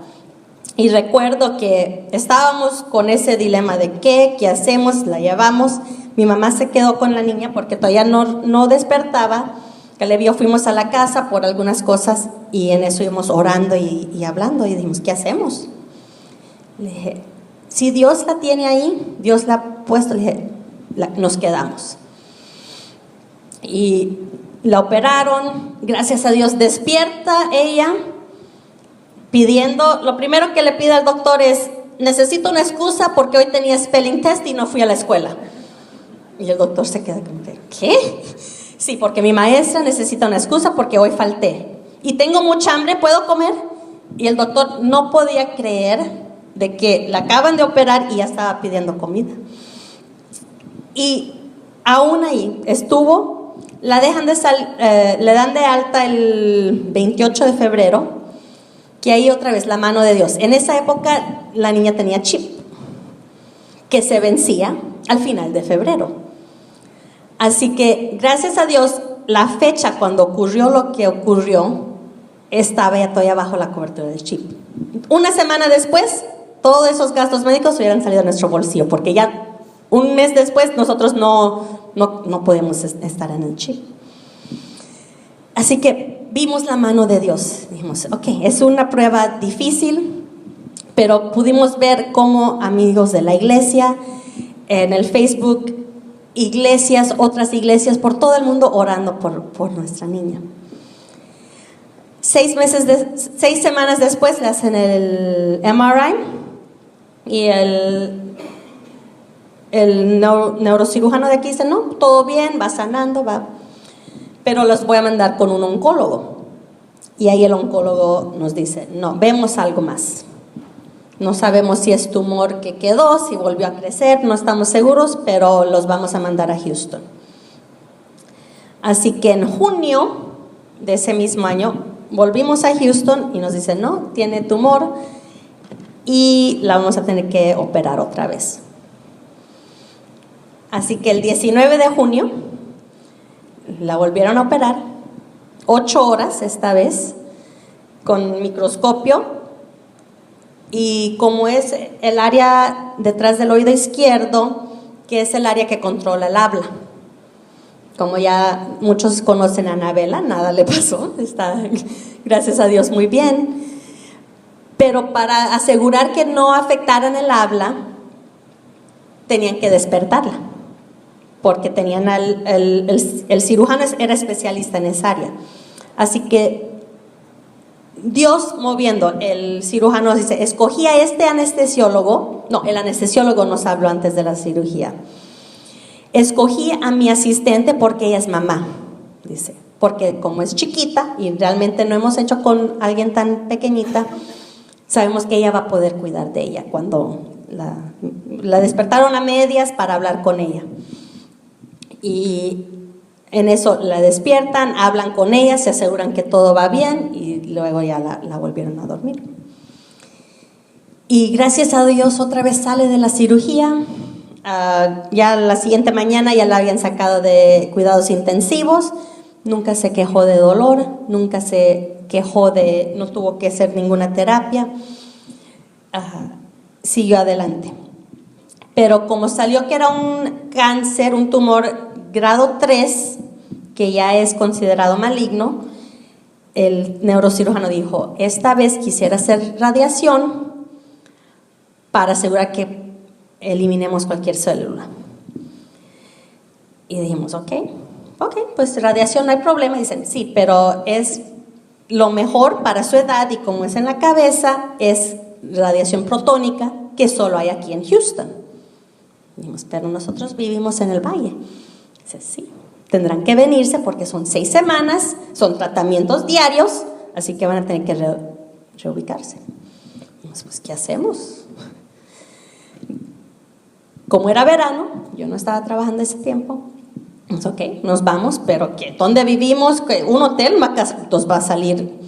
Y recuerdo que estábamos con ese dilema de qué hacemos, la llevamos. Mi mamá se quedó con la niña porque todavía no despertaba, Caleb y yo fuimos a la casa por algunas cosas y en eso íbamos orando y hablando y dijimos, ¿qué hacemos? Le dije, si Dios la tiene ahí, Dios la ha puesto, le dije, nos quedamos. Y la operaron, gracias a Dios despierta ella, pidiendo, lo primero que le pide al doctor es, necesito una excusa porque hoy tenía spelling test y no fui a la escuela. Y el doctor se queda como, ¿qué? Sí, porque mi maestra necesita una excusa porque hoy falté. Y tengo mucha hambre, ¿puedo comer? Y el doctor no podía creer de que la acaban de operar y ya estaba pidiendo comida. Y aún ahí estuvo, le dan de alta el 28 de febrero, que ahí otra vez la mano de Dios. En esa época la niña tenía chip, que se vencía al final de febrero. Así que, gracias a Dios, la fecha cuando ocurrió lo que ocurrió, estaba ya todavía bajo la cobertura del chip. Una semana después, todos esos gastos médicos hubieran salido de nuestro bolsillo, porque ya un mes después nosotros no podemos estar en el chip. Así que vimos la mano de Dios. Dijimos, ok, es una prueba difícil, pero pudimos ver cómo amigos de la iglesia, en el Facebook, iglesias, otras iglesias por todo el mundo orando por nuestra niña. 6 semanas después le hacen el MRI y el neurocirujano de aquí dice, no, todo bien, va sanando, pero los voy a mandar con un oncólogo. Y ahí el oncólogo nos dice, no, vemos algo más. No sabemos si es tumor que quedó, si volvió a crecer, no estamos seguros, pero los vamos a mandar a Houston. Así que en junio de ese mismo año volvimos a Houston y nos dicen, no, tiene tumor y la vamos a tener que operar otra vez. Así que el 19 de junio la volvieron a operar, 8 horas esta vez, con microscopio. Y como es el área detrás del oído izquierdo, que es el área que controla el habla. Como ya muchos conocen a Anabela, nada le pasó, está, gracias a Dios, muy bien. Pero para asegurar que no afectaran el habla, tenían que despertarla, porque tenían el cirujano era especialista en esa área. Así que Dios moviendo, el cirujano dice, escogí a este anestesiólogo, no, el anestesiólogo nos habló antes de la cirugía. Escogí a mi asistente porque ella es mamá, dice, porque como es chiquita y realmente no hemos hecho con alguien tan pequeñita, sabemos que ella va a poder cuidar de ella. Cuando la despertaron a medias para hablar con ella. Y en eso la despiertan, hablan con ella, se aseguran que todo va bien y luego ya la volvieron a dormir. Y gracias a Dios otra vez sale de la cirugía. Ya la siguiente mañana ya la habían sacado de cuidados intensivos. Nunca se quejó de dolor, nunca se quejó no tuvo que hacer ninguna terapia. Siguió adelante. Pero como salió que era un cáncer, un tumor grado 3, que ya es considerado maligno, el neurocirujano dijo, esta vez quisiera hacer radiación para asegurar que eliminemos cualquier célula. Y dijimos, ok, pues radiación no hay problema. Dicen, sí, pero es lo mejor para su edad y como es en la cabeza, es radiación protónica que solo hay aquí en Houston. Dijimos, pero nosotros vivimos en el valle. Dice, sí, tendrán que venirse porque son 6 semanas, son tratamientos diarios, así que van a tener que reubicarse. Dijimos, pues, ¿qué hacemos? Como era verano, yo no estaba trabajando ese tiempo. Dijimos, ok, nos vamos, pero ¿qué? ¿Dónde vivimos? Un hotel nos va a salir.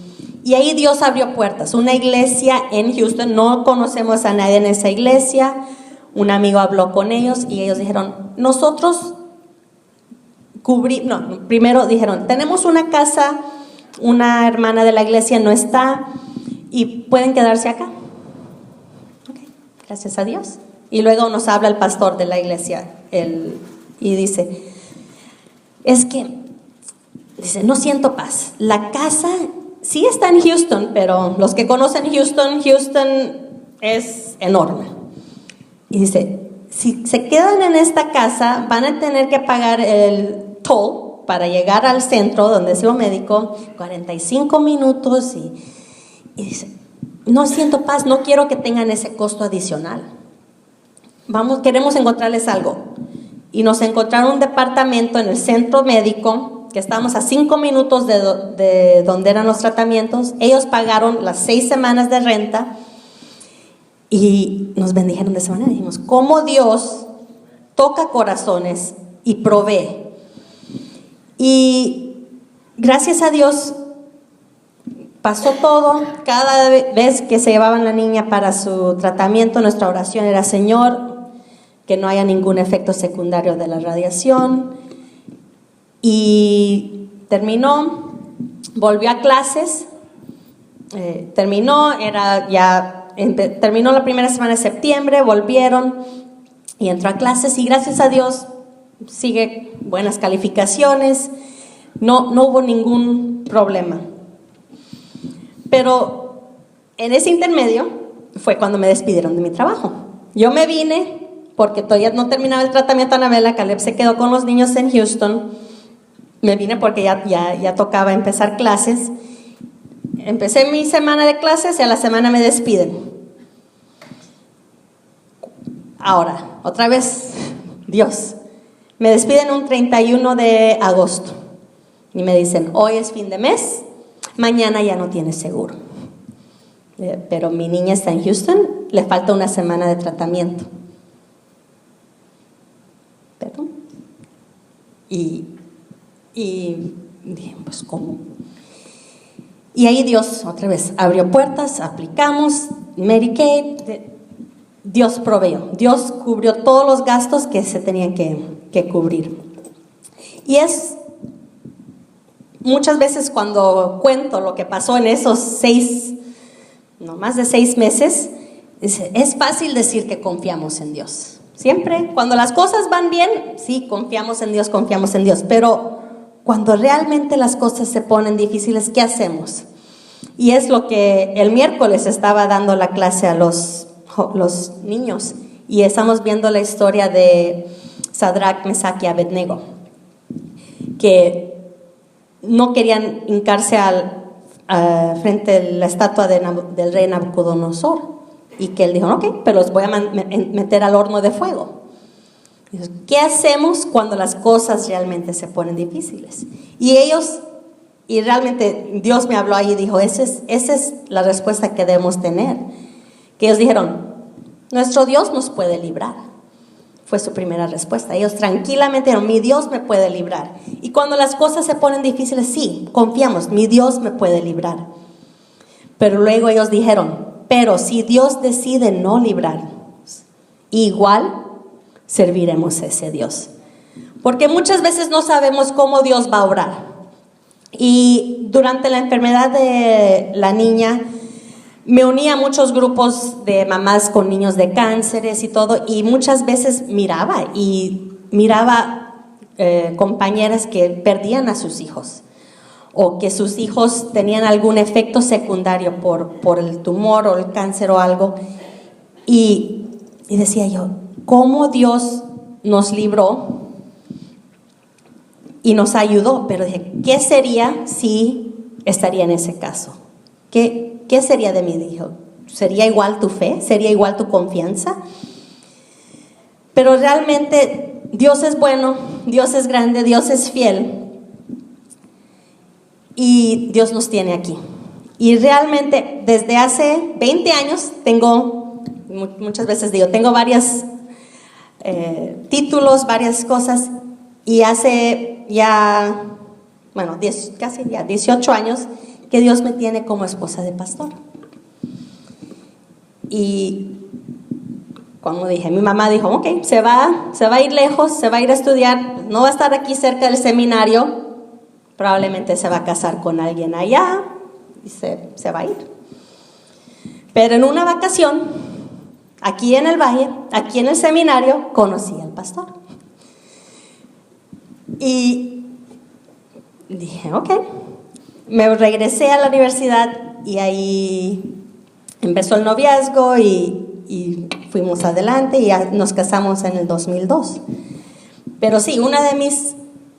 Y ahí Dios abrió puertas. Una iglesia en Houston, no conocemos a nadie en esa iglesia. Un amigo habló con ellos y ellos dijeron, nosotros primero dijeron, tenemos una casa, una hermana de la iglesia no está y pueden quedarse acá. Okay, gracias a Dios. Y luego nos habla el pastor de la iglesia y dice, es que dice, no siento paz. La casa sí está en Houston, pero los que conocen Houston es enorme. Y dice, si se quedan en esta casa, van a tener que pagar el toll para llegar al centro donde es lo médico, 45 minutos. Y dice, no siento paz, no quiero que tengan ese costo adicional. Queremos encontrarles algo. Y nos encontraron un departamento en el centro médico, que estábamos a 5 minutos de donde eran los tratamientos. Ellos pagaron las 6 semanas de renta y nos bendijeron de esa manera. Dijimos, ¿cómo Dios toca corazones y provee? Y gracias a Dios pasó todo. Cada vez que se llevaban la niña para su tratamiento, nuestra oración era, Señor, que no haya ningún efecto secundario de la radiación. Y terminó, volvió a clases, terminó la primera semana de septiembre, volvieron y entró a clases y gracias a Dios sigue buenas calificaciones, no hubo ningún problema. Pero en ese intermedio fue cuando me despidieron de mi trabajo. Yo me vine porque todavía no terminaba el tratamiento a Anabela. Caleb se quedó con los niños en Houston. Me vine porque ya tocaba empezar clases. Empecé mi semana de clases y a la semana me despiden. Ahora, otra vez, Dios. Me despiden un 31 de agosto y me dicen, hoy es fin de mes, mañana ya no tienes seguro. Pero mi niña está en Houston, le falta una semana de tratamiento. ¿Perdón? Y dije, pues, ¿cómo? Y ahí Dios, otra vez, abrió puertas, aplicamos, Medicaid, Dios proveyó, Dios cubrió todos los gastos que se tenían que cubrir. Y es muchas veces cuando cuento lo que pasó en esos más de 6 meses, es fácil decir que confiamos en Dios. Siempre, cuando las cosas van bien, sí, confiamos en Dios, pero cuando realmente las cosas se ponen difíciles, ¿qué hacemos? Y es lo que el miércoles estaba dando la clase a los niños y estamos viendo la historia de Sadrach, Mesach y Abednego, que no querían hincarse frente a la estatua del rey Nabucodonosor, y que él dijo, ok, pero los voy a meter al horno de fuego. ¿Qué hacemos cuando las cosas realmente se ponen difíciles? Y realmente Dios me habló ahí y dijo, esa es la respuesta que debemos tener. Que ellos dijeron, nuestro Dios nos puede librar. Fue su primera respuesta. Ellos tranquilamente dijeron, mi Dios me puede librar. Y cuando las cosas se ponen difíciles, sí, confiamos, mi Dios me puede librar. Pero luego ellos dijeron, pero si Dios decide no librarnos, igual serviremos a ese Dios. Porque muchas veces no sabemos cómo Dios va a obrar. Y durante la enfermedad de la niña, me uní a muchos grupos de mamás con niños de cánceres y todo, y muchas veces miraba compañeras que perdían a sus hijos, o que sus hijos tenían algún efecto secundario por el tumor o el cáncer o algo, y decía yo, ¿cómo Dios nos libró y nos ayudó? Pero dije, ¿qué sería si estaría en ese caso? ¿Qué sería de mí? Dijo, ¿sería igual tu fe? ¿Sería igual tu confianza? Pero realmente Dios es bueno, Dios es grande, Dios es fiel. Y Dios nos tiene aquí. Y realmente desde hace 20 años muchas veces digo, tengo varios títulos, varias cosas. Y hace casi 18 años que Dios me tiene como esposa de pastor. Y como dije, mi mamá dijo, ok, se va a ir lejos, se va a ir a estudiar, no va a estar aquí cerca del seminario, probablemente se va a casar con alguien allá y se va a ir. Pero en una vacación, aquí en el valle, aquí en el seminario, conocí al pastor. Y dije, ok. Me regresé a la universidad y ahí empezó el noviazgo y fuimos adelante y nos casamos en el 2002. Pero sí,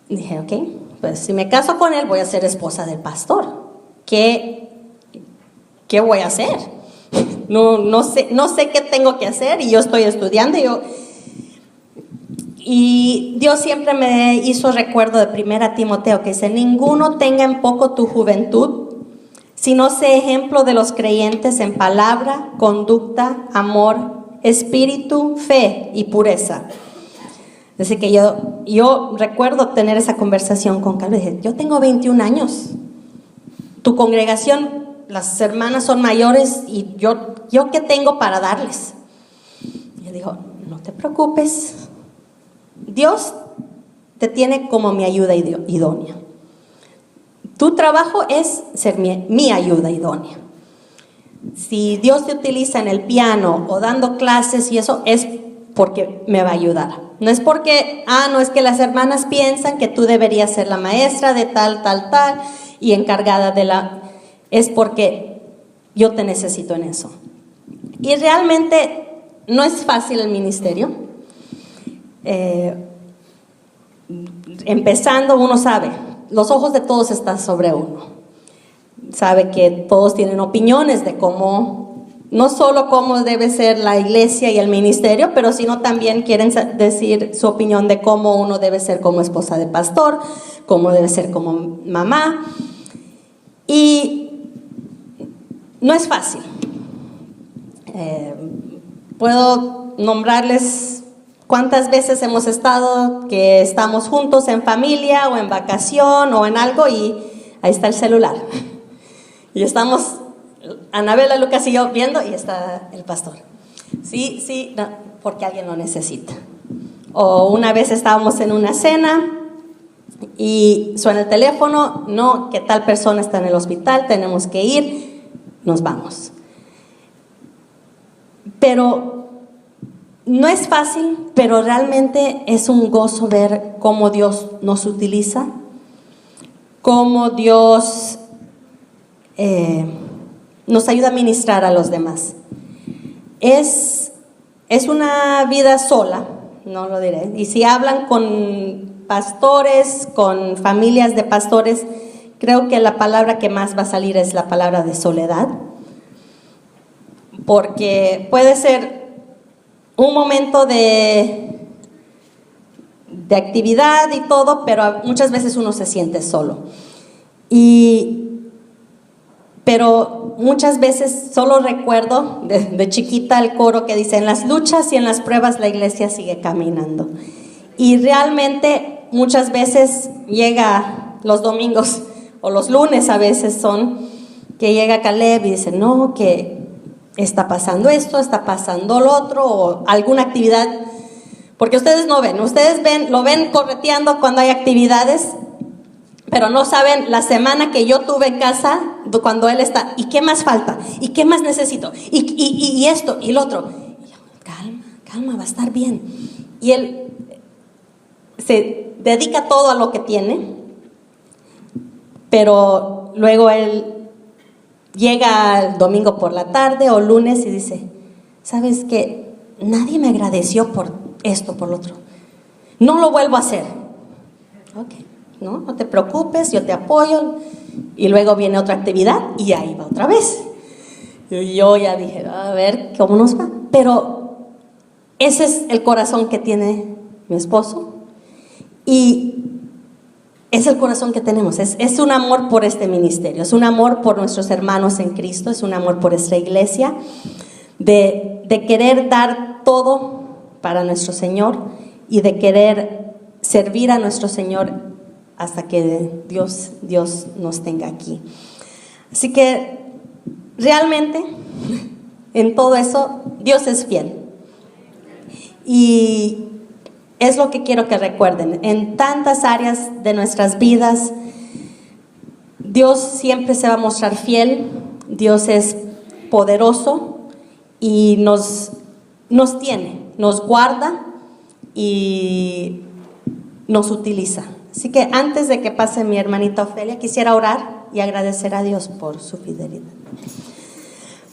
dije, ok, pues si me caso con él voy a ser esposa del pastor. ¿Qué voy a hacer? No sé qué tengo que hacer y yo estoy estudiando y Dios siempre me hizo recuerdo de 1 Timoteo que dice, ninguno tenga en poco tu juventud, sino sé ejemplo de los creyentes en palabra, conducta, amor, espíritu, fe y pureza. Así que yo recuerdo tener esa conversación con Carlos. Dije, yo tengo 21 años. Tu congregación, las hermanas son mayores y yo ¿qué tengo para darles? Y él dijo, no te preocupes. Dios te tiene como mi ayuda idónea. Tu trabajo es ser mi ayuda idónea. Si Dios te utiliza en el piano o dando clases y eso, es porque me va a ayudar. No es porque, no es que las hermanas piensan que tú deberías ser la maestra de tal y encargada es porque yo te necesito en eso. Y realmente no es fácil el ministerio. Empezando, uno sabe, los ojos de todos están sobre uno. Sabe que todos tienen opiniones de no solo cómo debe ser la iglesia y el ministerio, pero sino también quieren decir su opinión de cómo uno debe ser como esposa de pastor, cómo debe ser como mamá. Y no es fácil. Puedo nombrarles cuántas veces hemos estado que estamos juntos en familia o en vacación o en algo y ahí está el celular. Y estamos, Anabela, Lucas y yo viendo y está el pastor. Sí, no, porque alguien lo necesita. O una vez estábamos en una cena y suena el teléfono, no, que tal persona está en el hospital, tenemos que ir, nos vamos. Pero no es fácil, pero realmente es un gozo ver cómo Dios nos utiliza, cómo Dios nos ayuda a ministrar a los demás. Es una vida sola, no lo diré. Y si hablan con pastores, con familias de pastores, creo que la palabra que más va a salir es la palabra de soledad. Porque puede ser un momento de actividad y todo, pero muchas veces uno se siente solo. Pero muchas veces solo recuerdo de chiquita el coro que dice, en las luchas y en las pruebas la iglesia sigue caminando. Y realmente muchas veces llega los domingos o los lunes a veces son, que llega Caleb y dice, no, que está pasando esto, está pasando lo otro, o alguna actividad, porque ustedes no ven, lo ven correteando cuando hay actividades, pero no saben la semana que yo tuve en casa, cuando él está, ¿y qué más falta? ¿Y qué más necesito? Y esto, y lo otro. Y yo, calma, va a estar bien. Y él se dedica todo a lo que tiene, pero luego él llega el domingo por la tarde o lunes y dice, ¿sabes qué? Nadie me agradeció por esto, por lo otro. No lo vuelvo a hacer. Ok, no te preocupes, yo te apoyo. Y luego viene otra actividad y ahí va otra vez. Y yo ya dije, a ver cómo nos va. Pero ese es el corazón que tiene mi esposo. Y es el corazón que tenemos, es un amor por este ministerio, es un amor por nuestros hermanos en Cristo, es un amor por esta iglesia, de querer dar todo para nuestro Señor y de querer servir a nuestro Señor hasta que Dios nos tenga aquí. Así que realmente en todo eso Dios es fiel. Y es lo que quiero que recuerden. En tantas áreas de nuestras vidas, Dios siempre se va a mostrar fiel. Dios es poderoso y nos tiene, nos guarda y nos utiliza. Así que antes de que pase mi hermanita Ofelia, quisiera orar y agradecer a Dios por su fidelidad.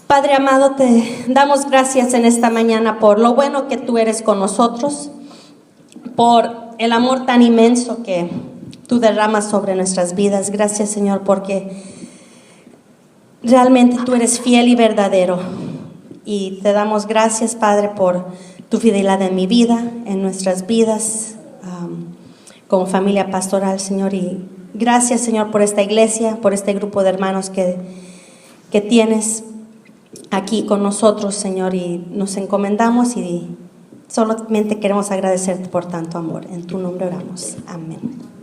Padre amado, te damos gracias en esta mañana por lo bueno que tú eres con nosotros, por el amor tan inmenso que tú derramas sobre nuestras vidas. Gracias, Señor, porque realmente tú eres fiel y verdadero. Y te damos gracias, Padre, por tu fidelidad en mi vida, en nuestras vidas, como familia pastoral, Señor. Y gracias, Señor, por esta iglesia, por este grupo de hermanos que tienes aquí con nosotros, Señor. Y nos encomendamos y solamente queremos agradecerte por tanto amor. En tu nombre oramos. Amén.